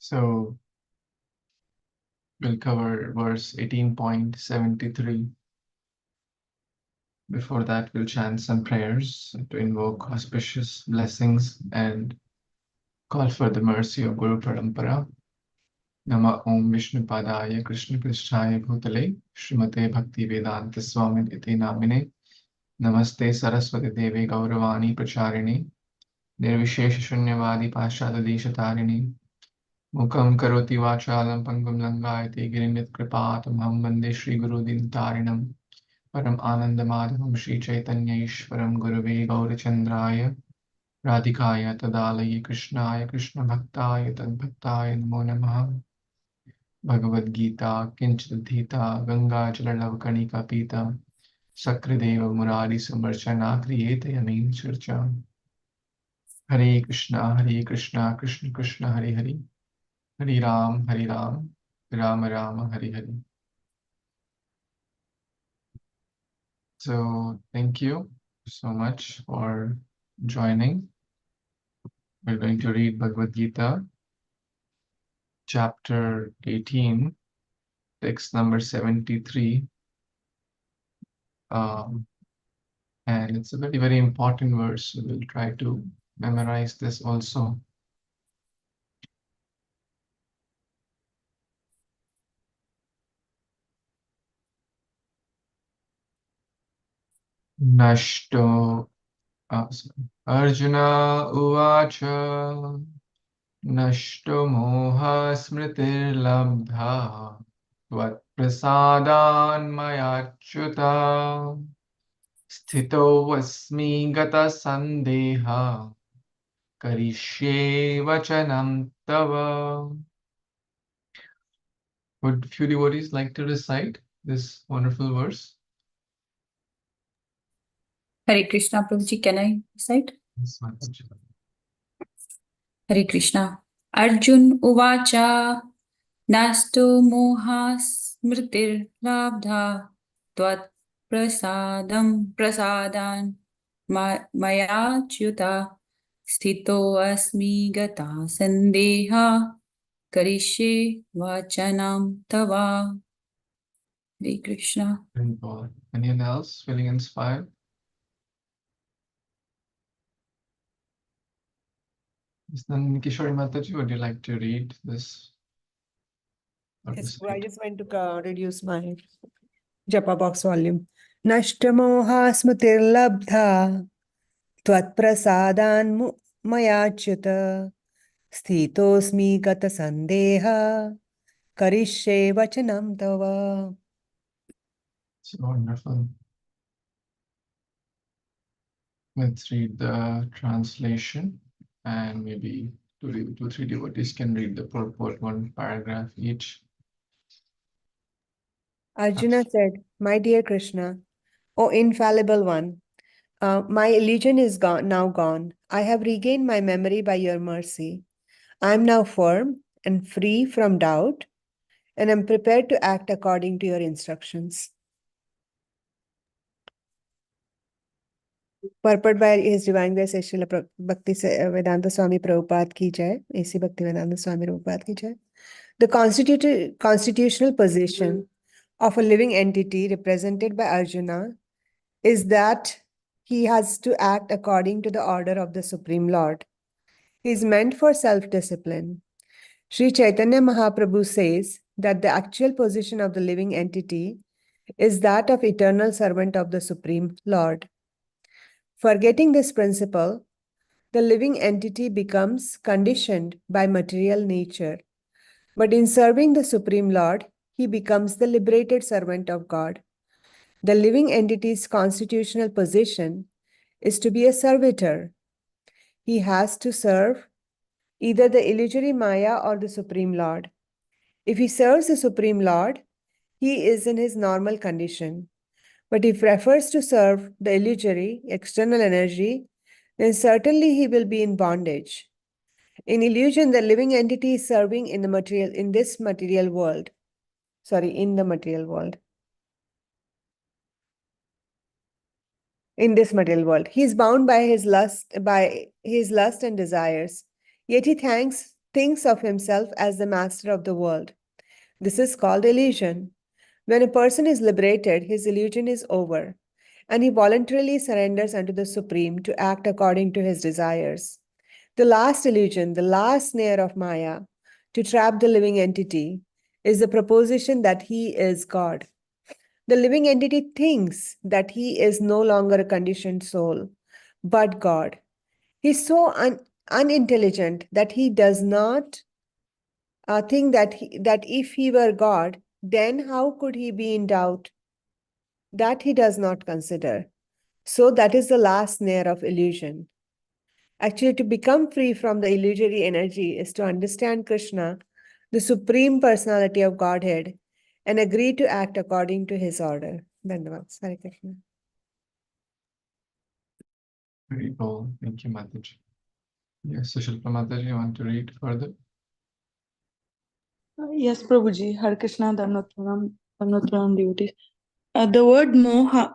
So we'll cover verse 18.73. Before that, we'll chant some prayers to invoke auspicious blessings and call for the mercy of Guru Parampara. Nama Om Vishnu Padaya Krishna Pristhaya Bhutale Srimate Bhakti Vedanta Swami Iti Namine Namaste Saraswati Devi Gauravani Pracharine Nirvishesha Shunyavadi Pashada Deshatarine Mukam Karoti Vachalam Pangam Langayati Girimit Kripatam Vande Shri Guru Dintarinam Param Anandamadhavam Shri Chaitanya Ishwaram Gurave Gaurachandraya Radhikaya Tadalaye Krishnaya Krishna Bhaktaya Tadbhaktaya Namo Namaha Bhagavad Gita Kinchit Dhita Ganga Jalalavakarnika Pita Sakrideva Murari Samarchana Kriyete Yamin Churcha Hare Krishna Krishna Krishna Hare Hare Hare Ram Ram Rama Hare Hare. So thank you so much for joining. We're going to read Bhagavad Gita, chapter 18, text number 73. And it's a very, very important verse. So we'll try to memorize this also. Nashto Arjuna Uvacha Nashto Moha Smritir Labdha Tvat Prasadan Mayachyuta Sthito Vasmi Gata Sandeha Karishye Vachanam Tava. Would few devotees like to recite this wonderful verse? Hare Krishna, Prabhuji, can I recite? Yes, Mataji. Hare Krishna. Arjun Uvacha Nasto Moha Smritir Labdha Tvat Prasadan Maya Chuta Sthito Asmi Gata Sandeha Karishe Vachanam Tava. Hare Krishna. Anyone else feeling inspired? Then Kishori Mataji, would you like to read this? Yes, I just went to reduce my Japa box volume. Nashtamoha smritirlabdha tvatprasadan mayachyuta sthitosmi gata sandeha karishye vachanam tava. It's wonderful. Let's read the translation, and maybe two, three devotees can read the purport, one paragraph each. Arjuna said, "My dear Krishna, O infallible one, my illusion is now gone. I have regained my memory by your mercy. I am now firm and free from doubt, and am prepared to act according to your instructions." Purport by His Divine Grace Srila Bhakti Vedanta Swami Prabhupada ki jai. A.C. Bhakti Vedanta Swami Prabhupada ki jai. The constitutional position of a living entity represented by Arjuna is that he has to act according to the order of the Supreme Lord. He is meant for self-discipline. Sri Chaitanya Mahaprabhu says that the actual position of the living entity is that of eternal servant of the Supreme Lord. Forgetting this principle, the living entity becomes conditioned by material nature. But in serving the Supreme Lord, he becomes the liberated servant of God. The living entity's constitutional position is to be a servitor. He has to serve either the illusory Maya or the Supreme Lord. If he serves the Supreme Lord, he is in his normal condition. But if prefers to serve the illusory, external energy, then certainly he will be in bondage. In illusion, the living entity is serving in the material world. In this material world. He is bound by his lust and desires. Yet he thanks thinks of himself as the master of the world. This is called illusion. When a person is liberated, his illusion is over, and he voluntarily surrenders unto the Supreme to act according to his desires. The last illusion, the last snare of Maya, to trap the living entity, is the proposition that he is God. The living entity thinks that he is no longer a conditioned soul, but God. He is so unintelligent that he does not think that if he were God, then how could he be in doubt? That he does not consider. So that is the last snare of illusion. Actually, to become free from the illusory energy is to understand Krishna, the Supreme Personality of Godhead, and agree to act according to his order. Dandavad. Hare Krishna. Very cool. Thank you, Mataji. Yes, so Shilpa Mataji, you want to read further? Yes, Prabhuji. Hare Krishna, Dhamnotranam devotees. The word moha,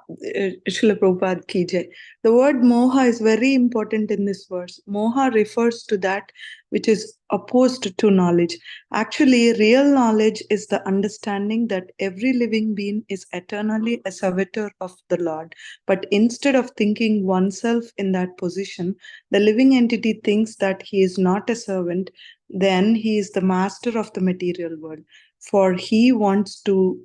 Srila Prabhupada ki jai. The word moha is very important in this verse. Moha refers to that which is opposed to knowledge. Actually, real knowledge is the understanding that every living being is eternally a servitor of the Lord. But instead of thinking oneself in that position, the living entity thinks that he is not a servant, then he is the master of the material world. For he wants to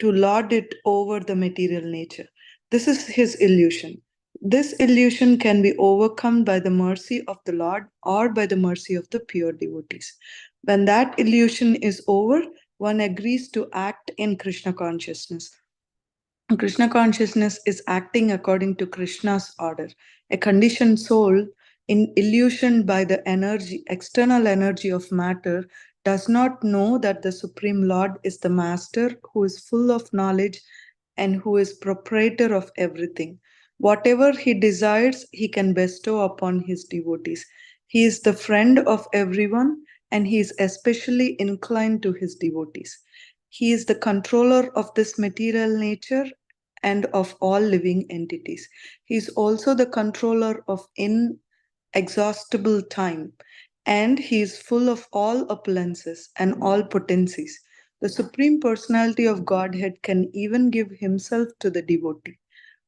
lord it over the material nature. This is his illusion. This illusion can be overcome by the mercy of the Lord or by the mercy of the pure devotees. When that illusion is over, one agrees to act in Krishna consciousness. Krishna consciousness is acting according to Krishna's order. A conditioned soul, illusioned by the external energy of matter, does not know that the Supreme Lord is the Master who is full of knowledge and who is proprietor of everything. Whatever he desires, he can bestow upon his devotees. He is the friend of everyone, and he is especially inclined to his devotees. He is the controller of this material nature and of all living entities. He is also the controller of inexhaustible time, and he is full of all opulences and all potencies. The Supreme Personality of Godhead can even give himself to the devotee.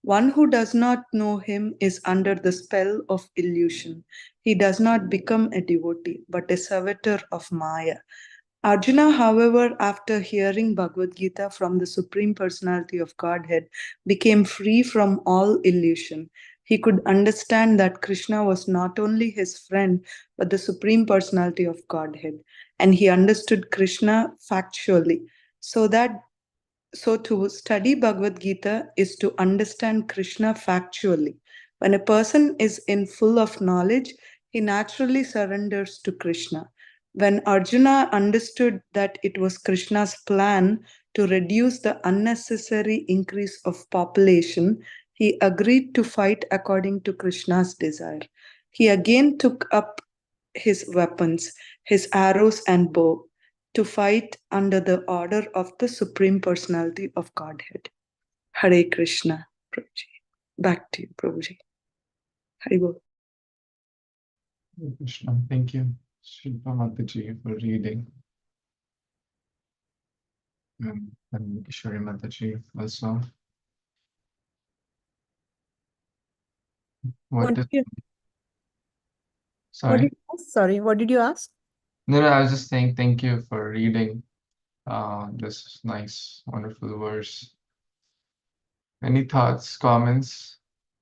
One who does not know him is under the spell of illusion. He does not become a devotee, but a servitor of Maya. Arjuna, however, after hearing Bhagavad Gita from the Supreme Personality of Godhead, became free from all illusion. He could understand that Krishna was not only his friend, but the Supreme Personality of Godhead. And he understood Krishna factually. So to study Bhagavad Gita is to understand Krishna factually. When a person is in full of knowledge, he naturally surrenders to Krishna. When Arjuna understood that it was Krishna's plan to reduce the unnecessary increase of population, he agreed to fight according to Krishna's desire. He again took up his weapons, his arrows and bow, to fight under the order of the Supreme Personality of Godhead. Hare Krishna, Prabhuji. Back to you, Prabhuji. Hare Bol. Hare Krishna. Thank you, Shilpa Mataji, for reading. And Kishori Mataji also. What is, What sorry? did you ask? Sorry, what did you ask? No, I was just saying thank you for reading this nice, wonderful verse. Any thoughts, comments,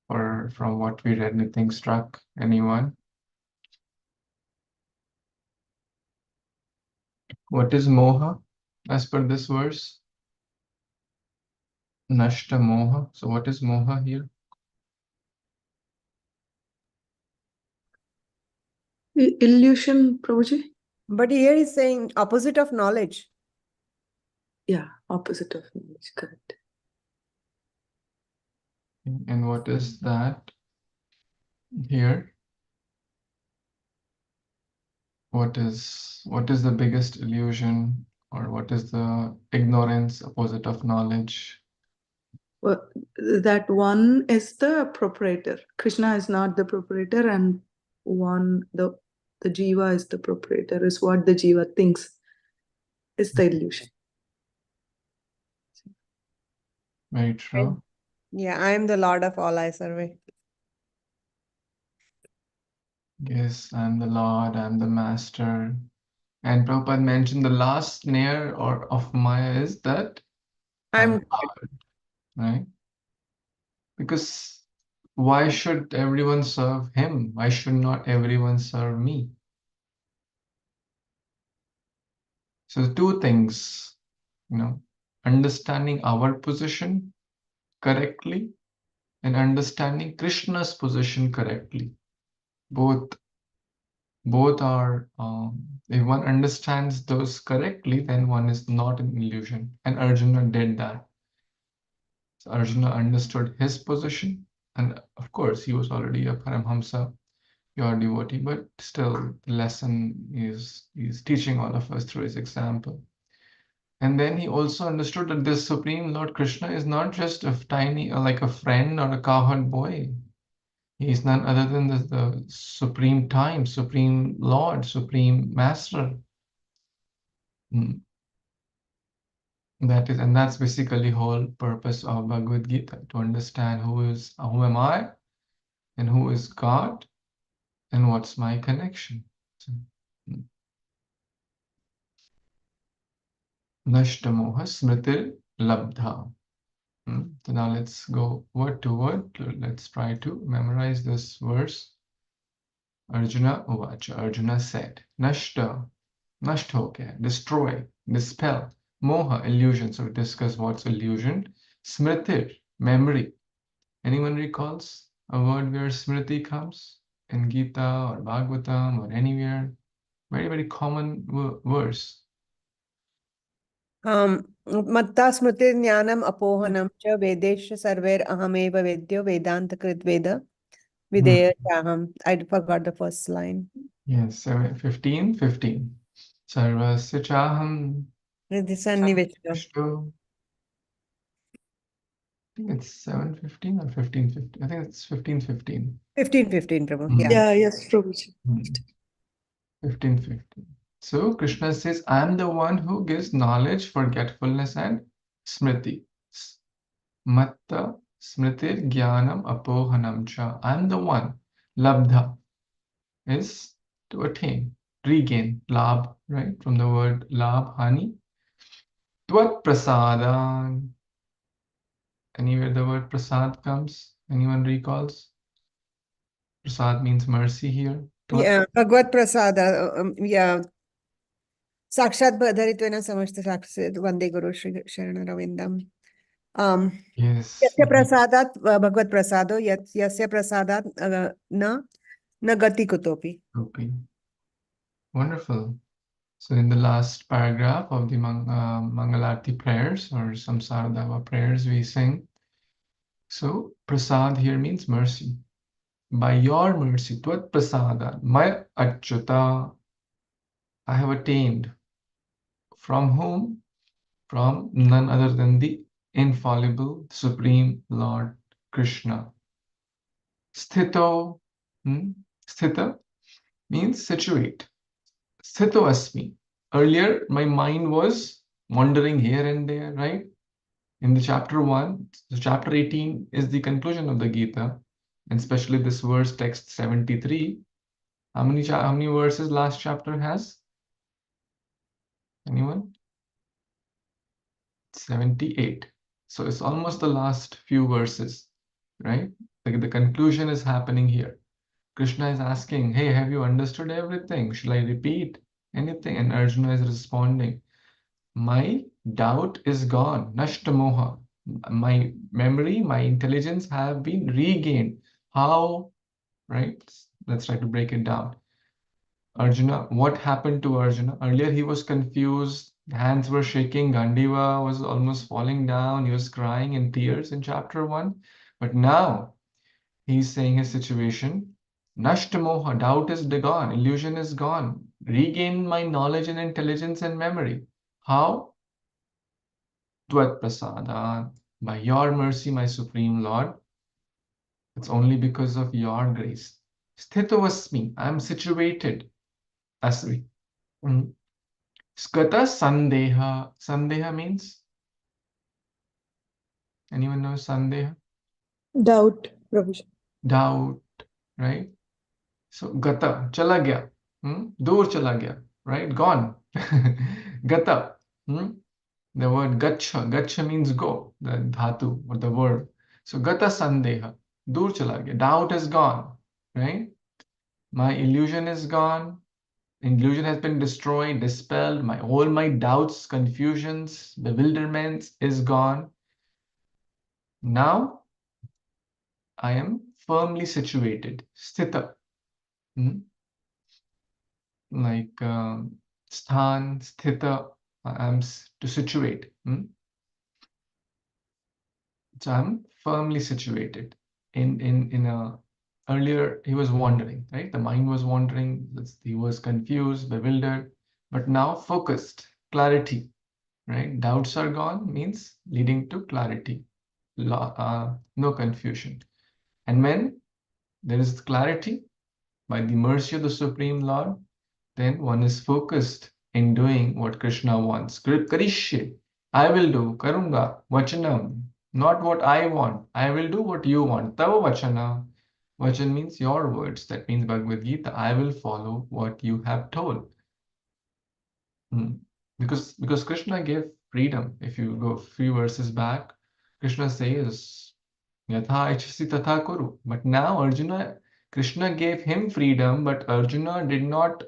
or from what we read, anything struck anyone? What is moha as per this verse? Nashta moha. So what is moha here? Illusion, Prabhuji? But here he's saying opposite of knowledge. Yeah, opposite of knowledge, correct. And what is that here? What is the biggest illusion, or what is the ignorance opposite of knowledge? Well, that one is the proprietor. Krishna is not the proprietor, and one, the The jiva is the proprietor, is what the jiva thinks is the illusion. Very true. Yeah, I am the Lord of all I survey. Yes, I'm the Lord, I'm the Master. And Prabhupada mentioned the last snare of Maya is that I'm I'm God, right? Because why should everyone serve him? Why should not everyone serve me? So two things, understanding our position correctly and understanding Krishna's position correctly. Both are, if one understands those correctly, then one is not an illusion. And Arjuna did that. So Arjuna understood his position, and of course, he was already a Paramhamsa, pure devotee, but still, the lesson is he's teaching all of us through his example. And then he also understood that this Supreme Lord Krishna is not just a tiny, like a friend or a cowherd boy. He is none other than the Supreme Time, Supreme Lord, Supreme Master. Mm. And that's basically whole purpose of Bhagavad Gita, to understand who am I and who is God and what's my connection. So, Nashtamoha Smritir Labdha. So now let's go word to word. Let's try to memorize this verse. Arjuna Uvacha. Arjuna said, Nashta, Nasht ho gaya, destroy, dispel. Moha, illusion. So we discuss what's illusion. Smritir, memory. Anyone recalls a word where smriti comes in Gita or Bhagavatam or anywhere? Very, very common verse. Matta smrti jnanam apohanam cha vedesha sarver ahameva vedyo vedanta krit veda videya chaham. I forgot the first line. Yes, 15. Sarvasya chaham Sannivishta. Vishnu. I think it's 7:15 or 15:15. I think it's 15:15. 15:15, Prabhu. Yeah. Yeah, yes, Prabhuji. 15:15. So Krishna says, I am the one who gives knowledge, forgetfulness, and smriti. Matta smritir jnanam apohanam cha. I am the one. Labdha is to attain, regain, labh, right? From the word labh, honey. Tvat prasadan. Anywhere the word prasad comes, anyone recalls? Prasad means mercy here. Yeah, Bhagavad Prasada. Yeah. Sakshat Bhadaritvena Samasta Sakshat Vande Guru Shri Sharana Ravindam. Yes. Yasya Prasadat Bhagavad Prasado Yasya Prasadat na Gati Kutopi. Okay. Wonderful. So in the last paragraph of the Mangalarti prayers or Samsaradava prayers, we sing. So prasad here means mercy. By your mercy, Tvat prasada, my achyuta, I have attained. From whom? From none other than the infallible Supreme Lord Krishna. Sthito, sthita means situate. Sthito asmi. Earlier, my mind was wandering here and there, right? In the chapter 1, so chapter 18 is the conclusion of the Gita, and especially this verse text 73. How many verses last chapter has? Anyone? 78. So it's almost the last few verses, right? Like the conclusion is happening here. Krishna is asking, hey, have you understood everything? Shall I repeat anything? And Arjuna is responding, my doubt is gone. Nashtamoha. My memory, my intelligence have been regained. How? Right? Let's try to break it down. Arjuna, what happened to Arjuna? Earlier he was confused, hands were shaking, Gandiva was almost falling down, he was crying in tears in chapter 1. But now he's saying his situation, Nashtamoha, doubt is gone, illusion is gone, regain my knowledge and intelligence and memory. How? Tvat prasada, by your mercy, my Supreme Lord. It's only because of your grace. Sthito asmi, I'm situated. Asvi. Skata sandeha. Sandeha means, anyone knows sandeha? Doubt, Prabhuji. Doubt, right? So gata, chala gaya. Dur chala gaya, right? Gone. Gata. The word gacha. Gacha means go, the dhatu or the verb. So gata sandeha. Dur chala gaya. Doubt is gone, right? My illusion is gone. Illusion has been destroyed, dispelled. All my doubts, confusions, bewilderments is gone. Now I am firmly situated. Sthita. Like sthan, sthita. I'm to situate. So I'm firmly situated. In a earlier he was wandering, right? The mind was wandering. He was confused, bewildered, but now focused, clarity. Right? Doubts are gone means leading to clarity, no confusion. And when there is clarity by the mercy of the Supreme Lord, then one is focused in doing what Krishna wants. Karishye, I will do, karunga, vachanam, not what I want. I will do what you want. Tava vachana. Vachan means your words. That means Bhagavad Gita. I will follow what you have told. Because Krishna gave freedom. If you go a few verses back, Krishna says, Yatha ichasi tatha kuru. But now Krishna gave him freedom, but Arjuna did not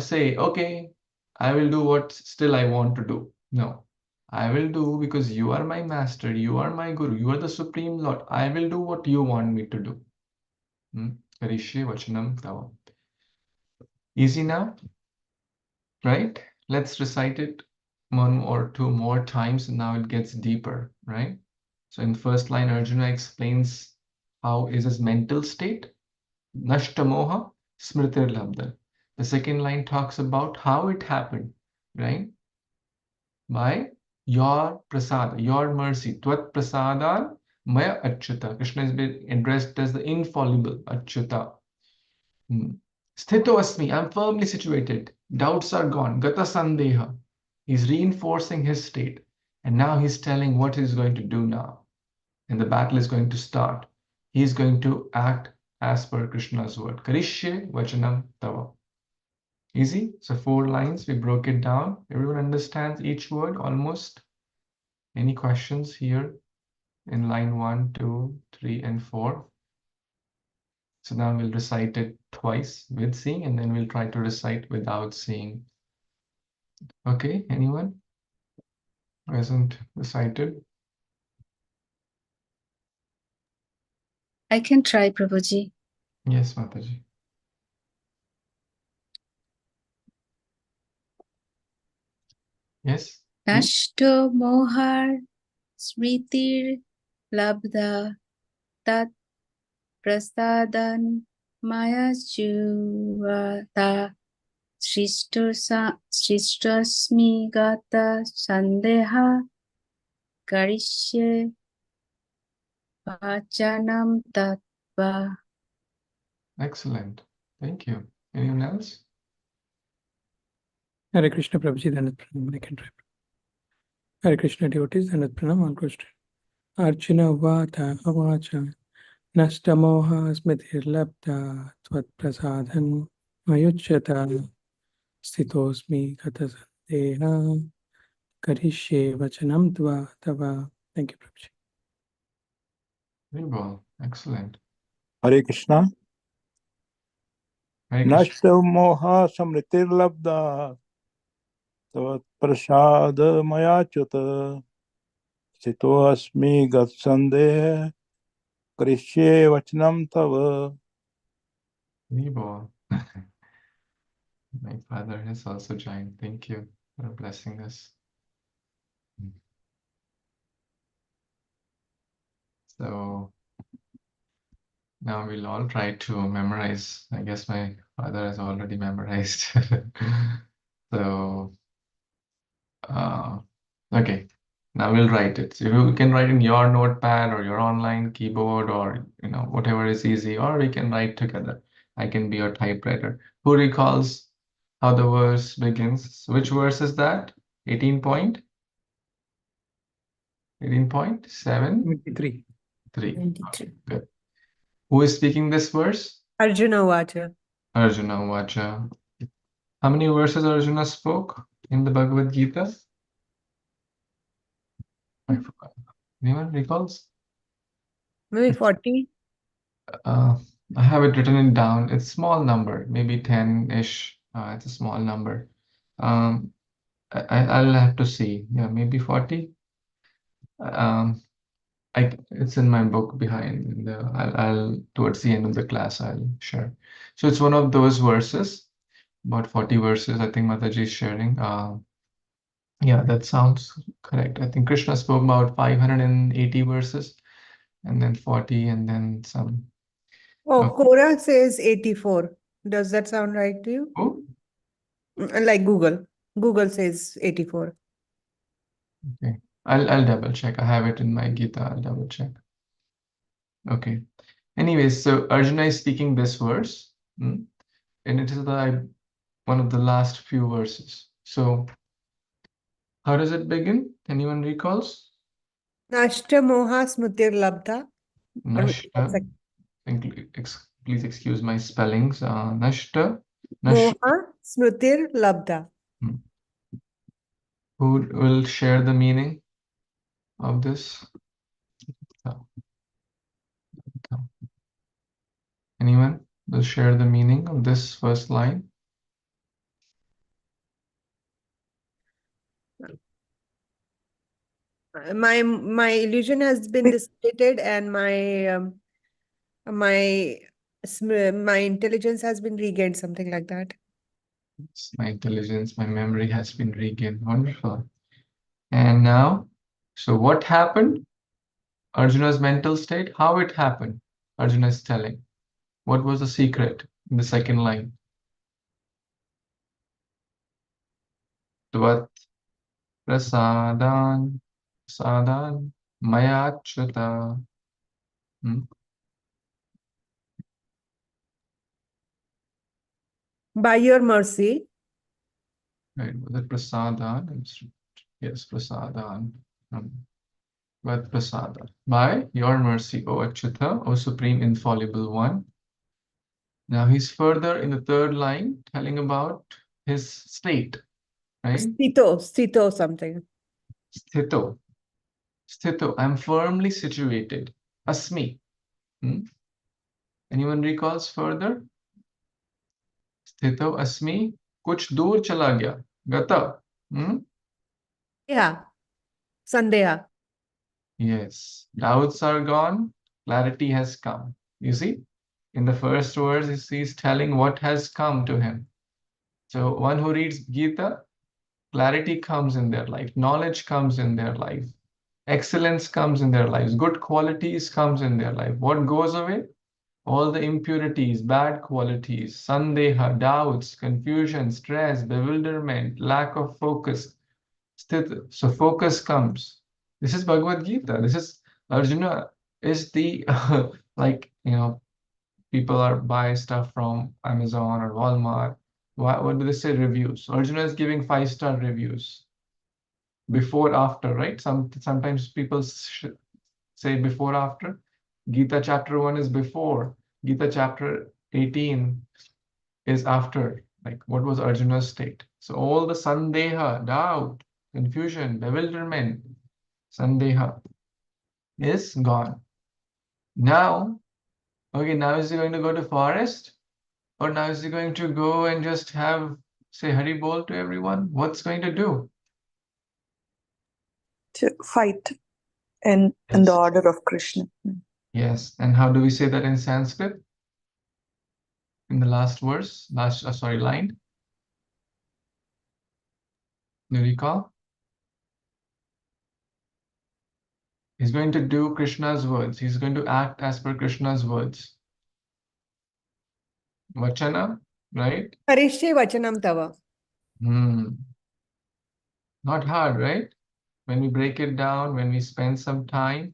say, okay, I will do what still I want to do. No, I will do because you are my master, you are my guru, you are the supreme Lord. I will do what you want me to do. Karishye vachanam tava. Easy now? Right? Let's recite it one or two more times, and now it gets deeper, right? So in first line, Arjuna explains how is his mental state, nashtamoha smritir labdha. The second line talks about how it happened, right? By your prasada, your mercy, tvat prasadan maya achyuta. Krishna is being addressed as the infallible achyuta. Sthito asmi, I'm firmly situated. Doubts are gone. Gata sandeha. He's reinforcing his state. And now he's telling what he's going to do now. And the battle is going to start. He's going to act as per Krishna's word. Karishye vachanam tava. Easy? So 4 lines, we broke it down. Everyone understands each word almost? Any questions here in line 1, 2, 3, and 4? So now we'll recite it twice with seeing, and then we'll try to recite without seeing. Okay, anyone who hasn't recited? I can try, Prabhuji. Yes, Mataji. Yes? Nashto mohar smritir labdha tat prasadan maya juvata sristasmi gata sandeha karishye vachanam tattva. Excellent. Thank you. Anyone else? Hare Krishna Prabhuji, Danat Pranam. I can try. Hare Krishna devotees, Danat Pranam on question. Arjuna vata avacha nastamoha smritir labdha tvat prasadhan mayuchyata sthitosmi gata sandeha karishye vachanam tava. Thank you, Prabhuji. Very well. Excellent. Hare Krishna. Hare Krishna. Nashta moha samritir labda tavat prasad maya chuta sito asmi gat sandeha karishye vachanam tava. Very well. My father has also joined. Thank you for blessing us. So now we'll all try to memorize. I guess my father has already memorized. So, okay. Now we'll write it. So you can write in your notepad or your online keyboard or whatever is easy, or we can write together. I can be your typewriter. Who recalls how the verse begins. Which verse is that? 18.7? 23. 23. Good. Who is speaking this verse? Arjuna Vacha. Arjuna Vacha. How many verses Arjuna spoke in the Bhagavad Gita? I forgot. Anyone recalls? Maybe 40. I have it written in down. It's small number, maybe 10-ish. It's a small number. I'll have to see. Yeah, maybe 40. It's in my book behind. In the, I'll towards the end of the class I'll share. So it's one of those verses, about 40 verses. I think Mataji is sharing. Yeah, that sounds correct. I think Krishna spoke about 580 verses, and then 40, and then some. Oh, Okay. Quora says 84. Does that sound right to you? Oh, Like Google. Google says 84. okay. I'll double check. I have it in my Gita. I'll double check. Okay. Anyways, so Arjuna is speaking this verse, and it is one of the last few verses. So how does it begin? Anyone recalls? Nashta moha smritir labdha. Nashta. Please excuse my spellings. Nashta. Moha smritir labdha. Hmm. Who will share the meaning of this? Anyone will share the meaning of this first line? My illusion has been dissipated and my my intelligence has been regained, something like that. My intelligence, my memory has been regained. Wonderful. And now, so what happened? Arjuna's mental state, how it happened? Arjuna is telling. What was the secret in the second line? Tvat prasadan mayachyuta. By your mercy. Right, was it prasadan? Yes, prasadan. Tvat prasadan. By your mercy, O Achyuta, O Supreme Infallible One. Now he's further in the third line telling about his state, right? Sthito something. Sthito. Sthito, I'm firmly situated. Asmi. Anyone recalls further? Sthito asmi. Kuch dur chala gaya. Gata. Yeah. Sandeha. Yes. Doubts are gone. Clarity has come. You see? In the first verse, he's telling what has come to him. So one who reads Gita, clarity comes in their life. Knowledge comes in their life. Excellence comes in their lives. Good qualities comes in their life. What goes away? All the impurities, bad qualities, sandeha, doubts, confusion, stress, bewilderment, lack of focus. So focus comes. This is Bhagavad Gita. This is Arjuna is the like people are buy stuff from Amazon or Walmart. What do they say? Reviews. Arjuna is giving 5-star reviews. Before, after, right? Sometimes people say before, after. Gita chapter 1 is before. Gita chapter 18 is after. Like, what was Arjuna's state? So all the sandeha, doubt, confusion, bewilderment, sandeha is gone. Now, okay, now is he going to go to forest? Or now is he going to go and just say Hari Bol to everyone? What's going to do? To fight in the order of Krishna. Yes. And how do we say that in Sanskrit? In the last verse, line. Do you recall? He's going to do Krishna's words. He's going to act as per Krishna's words. Vachana, right? Karishye vachanam tava. Not hard, right? When we break it down, when we spend some time,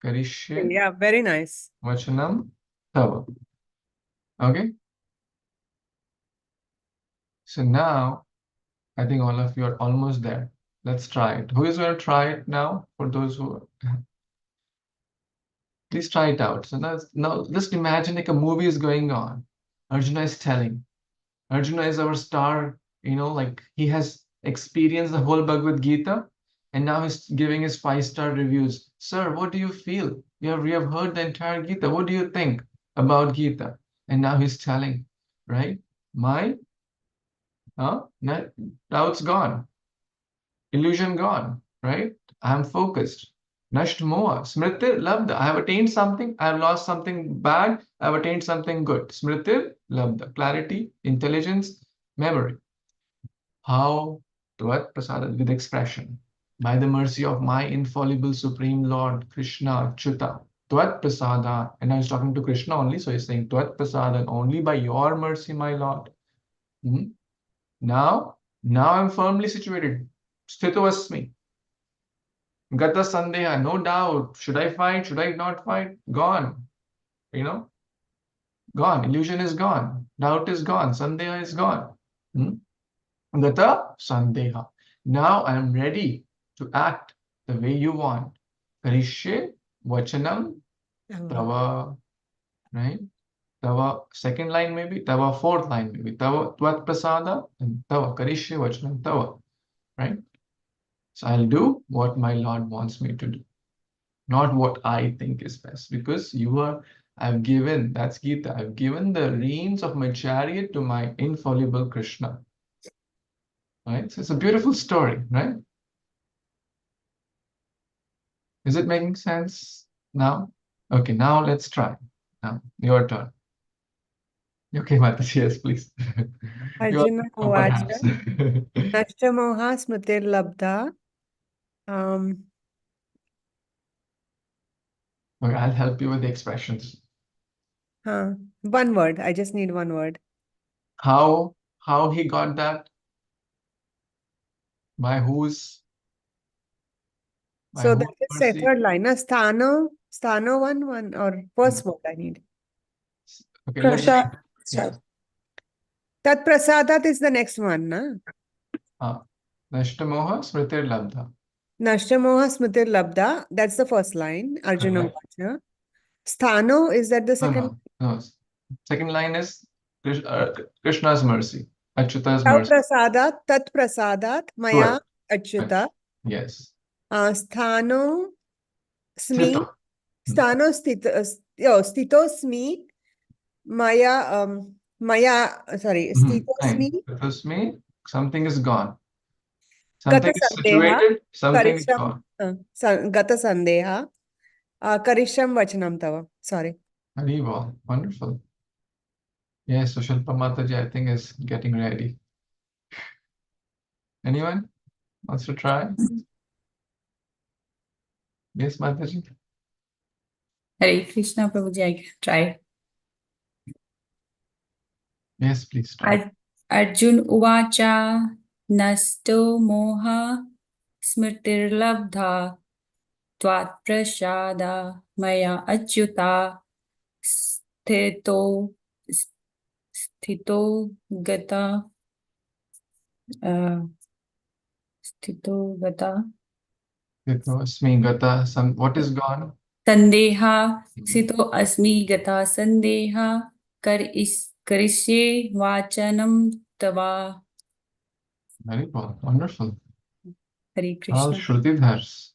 Karishye Yeah, very nice. Vachanam Tava. Okay? So now, I think all of you are almost there. Let's try it. Who is going to try it now? For those who please try it out. So now just imagine like a movie is going on. Arjuna is telling. Arjuna is our star, like he has experienced the whole Bhagavad Gita, and now he's giving his 5-star reviews. Sir, what do you feel? You have heard the entire Gita. What do you think about Gita? And now he's telling, right? My doubt's gone, illusion gone, right? I'm focused. Nasht moha, smritir labdha. I have attained something, I have lost something bad, I have attained something good. Smritir labdha, clarity, intelligence, memory. How? Tvat prasada, with expression. By the mercy of my infallible Supreme Lord, Krishna, Achyuta. Tvat prasada. And I was talking to Krishna only, so he's saying Tvat prasada, only by your mercy, my Lord. Hmm? Now I'm firmly situated. Sthito asmi. Gata sandeha, no doubt. Should I fight? Should I not fight? Gone. Gone. Illusion is gone. Doubt is gone. Sandeha is gone. Gata sandeha. Now I am ready to act the way you want. Karishye vachanam tava. Right? Tava, second line maybe. Tava, fourth line maybe. Tava, tvat prasada, and tava. Karishye vachanam tava. Right? So I'll do what my Lord wants me to do, not what I think is best. Because I've given, that's Gita, I've given the reins of my chariot to my infallible Krishna. Right? So it's a beautiful story, right? Is it making sense now? Okay, now let's try. Now, your turn. Okay, Mataji, yes, please. Arjuna Uvacha, Perhaps. Nashtamoha Smritir Labdha. Okay, I'll help you with the expressions. One word. I just need one word. How he got that? By whose? By So whose that is the mercy? third line. Sthano one, or first word I need. Okay, Prasad. yeah. Tat prasadat is the next one, na? Nashtamoha smritir labdha. Nashtamoha Smritir Labdha. That's the first line. Arjuna Correct. Uvacha. Sthano, is that the second? No. Second line is Krishna's mercy, Achyuta's Tav mercy. prasadat, tat prasadat, maya Good. achyuta. Yes. Sthano smi, Sthito. sthano stitosmi, maya, stitosmi, Fine. Because me, something is gone. gata Something is sandeha, situated, something is karisham, gone. gata sandeha, karisham vachanam tava. Sorry. Haribol. Wonderful. Yes, so Shilpa Mataji, I think, is getting ready. Anyone wants to try? Yes, Mataji? Hare Krishna, Prabhuji, I can try. Yes, please try. Arjun Uvacha Nasto Moha Smritirlabdha Tvat Prasada Maya Achyuta Sthito Sthito Gata uh, Sthito Gata Asmi Gata. What is gone? Sandeha Sito Asmi Gata Sandeha Karishe Vachanam Tava. Very well. Wonderful. Hare All Krishna. Shrutidhars.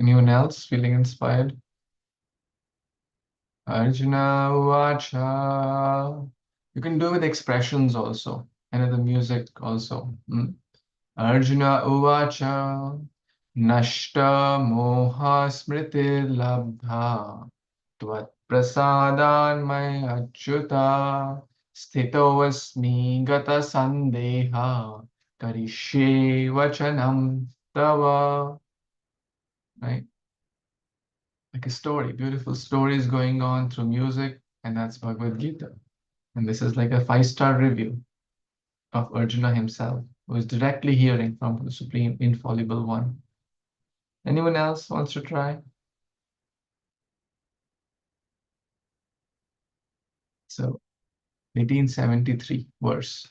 Anyone else feeling inspired? Arjuna Uvacha. You can do with expressions also, and the music also. Arjuna Uvacha. Nashta Moha Smriti Labdha. Tvat Prasadan May Achyuta. Sthito Asmi Gata Sandeha. Karishe Vachanam Tava. Right? Like a story, beautiful stories going on through music, and that's Bhagavad Gita. And this is like a 5-star review of Arjuna himself, who is directly hearing from the Supreme Infallible One. Anyone else wants to try? So 1873 verse.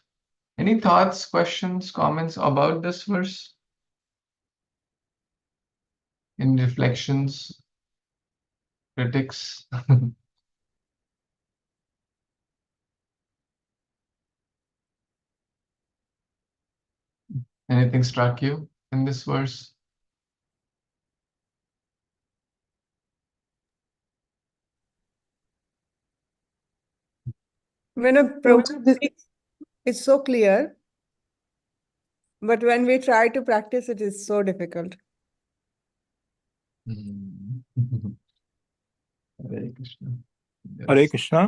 Any thoughts, questions, comments about this verse? In reflections, critics? Anything struck you in this verse? When a Prabhuji, program this, is so clear, but when we try to practice, it is so difficult. Hmm. Hare Krishna. Hare Yes. Krishna.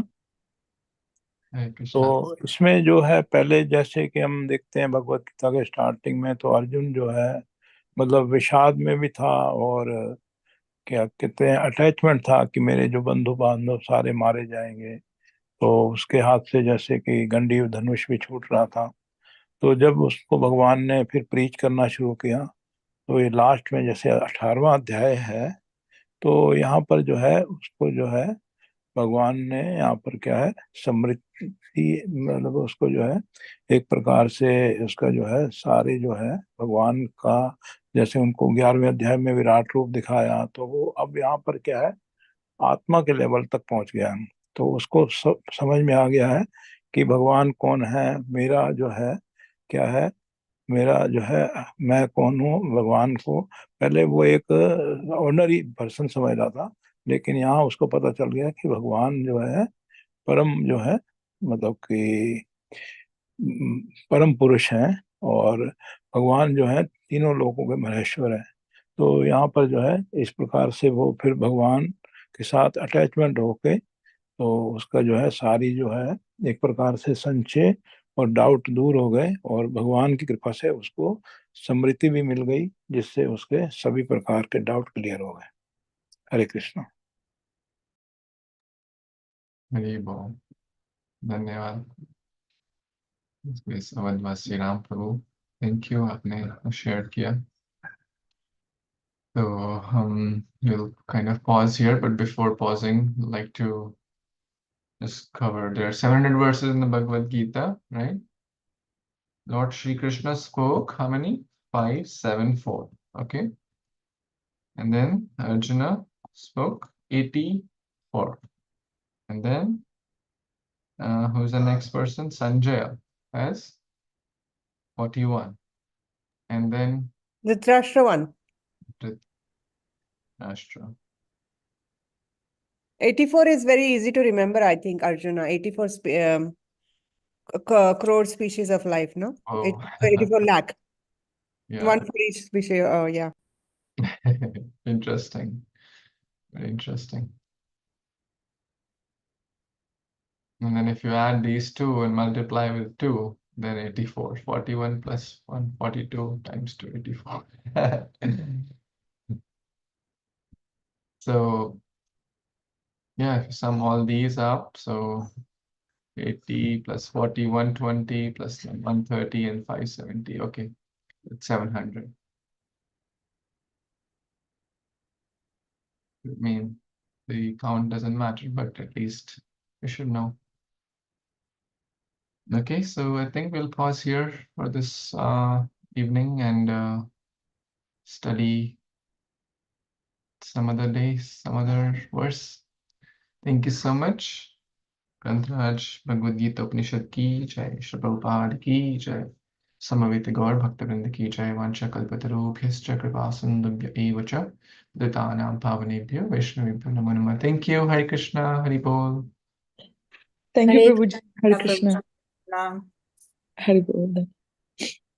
Hare तो Krishna. इसमें जो है पहले जैसे कि हम देखते हैं भगवत गीता के स्टार्टिंग में, तो अर्जुन जो है मतलब विषाद में भी था, और क्या कहते हैं अटैचमेंट था कि मेरे जो बंधु बांधव सारे मारे जाएंगे। तो उसके हाथ से जैसे कि गंडीव धनुष भी छूट रहा था। तो जब उसको भगवान ने फिर प्रीच करना शुरू किया, तो ये लास्ट में जैसे 18वां अध्याय है, तो यहाँ पर जो है उसको जो है भगवान ने यहाँ पर क्या है समृद्धि, मतलब उसको जो है एक प्रकार से उसका जो है सारे जो है भगवान का, जैसे उनको 11वें अध्याय में विराट रूप दिखाया, तो वो अब यहाँ पर क्या है आत्मा के लेवल तक पहुंच गया। तो उसको समझ में आ गया है कि भगवान कौन है, मेरा जो है क्या है, मेरा जो है मैं कौन हूँ भगवान को। पहले वो एक ऑर्डिनरी पर्सन समझ रहा था, लेकिन यहाँ उसको पता चल गया कि भगवान जो है परम जो है मतलब कि परम पुरुष हैं, और भगवान जो है तीनों लोकों के महेश्वर हैं। तो यहाँ पर जो है इस प्रकार से वो फिर भगवान के साथ अटैचमेंट होके, तो उसका जो है सारी जो है एक प्रकार से संशय और डाउट दूर हो गए, और भगवान की कृपा से उसको समृद्धि भी मिल गई, जिससे उसके सभी प्रकार के डाउट क्लियर हो गए। हरे कृष्णा। हरि बोल। धन्यवाद अवधवासी राम प्रभु, थैंक यू, आपने शेयर किया। So we'll kind of pause here, but before pausing, I'd like to just cover, there are 700 verses in the Bhagavad Gita, right? Lord Shri Krishna spoke how many? 5, 7, 4. Okay. And then Arjuna spoke 84. And then who's the next person? Sanjaya has 41. And then Dhritarashtra one. Dhritarashtra. 84 is very easy to remember, I think, Arjuna. 84 crore species of life, no? Oh, 84 lakh. yeah. One for each species. Oh, yeah. Interesting. Very interesting. And then if you add these two and multiply with 2, then 84. 41 plus 1, 42 times 2, 84. So, yeah, if you sum all these up, so 80 plus 40, 120 plus 130 and 570. Okay, it's 700. I mean, the count doesn't matter, but at least you should know. Okay, so I think we'll pause here for this evening and study some other day, some other verse. Thank you so much. ग्रंथराज भगवद गीता उपनिषद की जय, श्री प्रभुपाद की जय, समवेत गौर भक्तवृंद की जय, वांछा कल्पतरुभ्यश्च कृपा सिन्धुभ्य एव च पतितानां पावनेभ्यो वैष्णवेभ्यो नमो नमः। Thank you. Hare Krishna. Hari Bol. thank you, Hare Prabhuji. Hare Krishna, Krishna. Prabhuji. Ram. Hare Bol.